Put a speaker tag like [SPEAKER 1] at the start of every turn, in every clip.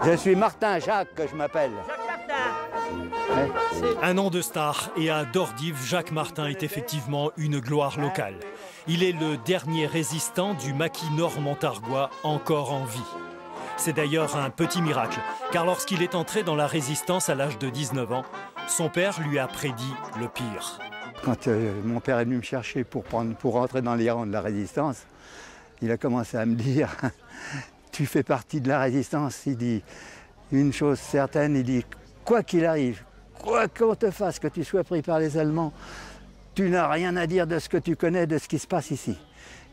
[SPEAKER 1] Je suis Martin Jacques, que je m'appelle.
[SPEAKER 2] Un an de star et à Dordives, Jacques Martin est effectivement une gloire locale. Il est le dernier résistant du maquis nord-montargois encore en vie. C'est d'ailleurs un petit miracle, car lorsqu'il est entré dans la résistance à l'âge de 19 ans, son père lui a prédit le pire.
[SPEAKER 1] Quand mon père est venu me chercher pour rentrer dans les rangs de la résistance, il a commencé à me dire « Tu fais partie de la résistance ». Il dit une chose certaine, il dit « Quoi qu'il arrive, quoi qu'on te fasse, que tu sois pris par les Allemands, tu n'as rien à dire de ce que tu connais, de ce qui se passe ici ».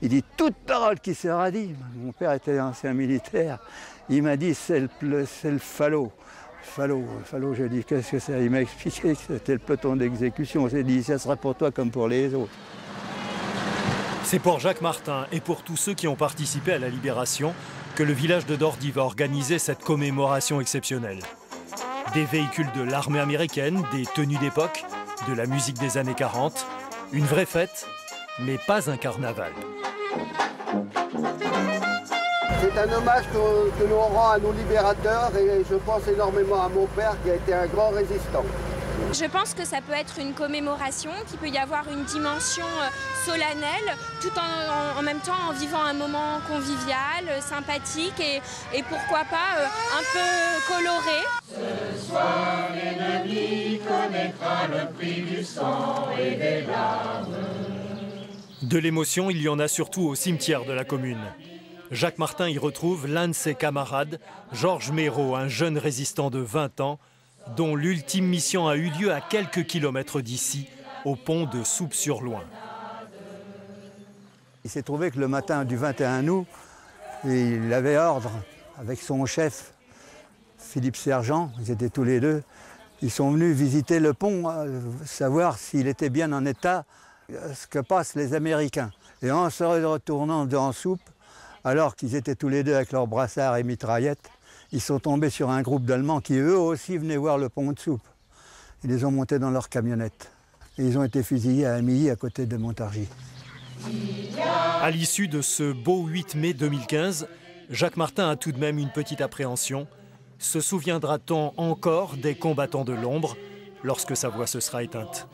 [SPEAKER 1] Il dit « Toute parole qui sera dite ». Mon père était ancien militaire. Il m'a dit « C'est le falot ». Falot, je dis, qu'est-ce que c'est? Il m'a expliqué que c'était le peloton d'exécution. Il s'est dit, ça sera pour toi comme pour les autres.
[SPEAKER 2] C'est pour Jacques Martin et pour tous ceux qui ont participé à la libération que le village de Dordives a organisé cette commémoration exceptionnelle. Des véhicules de l'armée américaine, des tenues d'époque, de la musique des années 40, une vraie fête, mais pas un carnaval.
[SPEAKER 3] C'est un hommage que l'on rend à nos libérateurs et je pense énormément à mon père qui a été un grand résistant.
[SPEAKER 4] Je pense que ça peut être une commémoration, qu'il peut y avoir une dimension solennelle, tout en même temps en vivant un moment convivial, sympathique et pourquoi pas un peu coloré.
[SPEAKER 5] Ce soir, l'ennemi connaîtra le prix du sang et des larmes.
[SPEAKER 2] De l'émotion, il y en a surtout au cimetière de la commune. Jacques Martin y retrouve l'un de ses camarades, Georges Méraud, un jeune résistant de 20 ans, dont l'ultime mission a eu lieu à quelques kilomètres d'ici, au pont de Souppes-sur-Loing.
[SPEAKER 1] Il s'est trouvé que le matin du 21 août, il avait ordre avec son chef, Philippe Sergent, ils étaient tous les deux, ils sont venus visiter le pont, savoir s'il était bien en état, ce que passent les Américains. Et en se retournant dans Souppes, alors qu'ils étaient tous les deux avec leurs brassards et mitraillettes, ils sont tombés sur un groupe d'Allemands qui eux aussi venaient voir le pont de Souppes. Ils les ont montés dans leur camionnette. Et ils ont été fusillés à Amilly, à côté de Montargis.
[SPEAKER 2] À l'issue de ce beau 8 mai 2015, Jacques Martin a tout de même une petite appréhension. Se souviendra-t-on encore des combattants de l'ombre lorsque sa voix se sera éteinte ?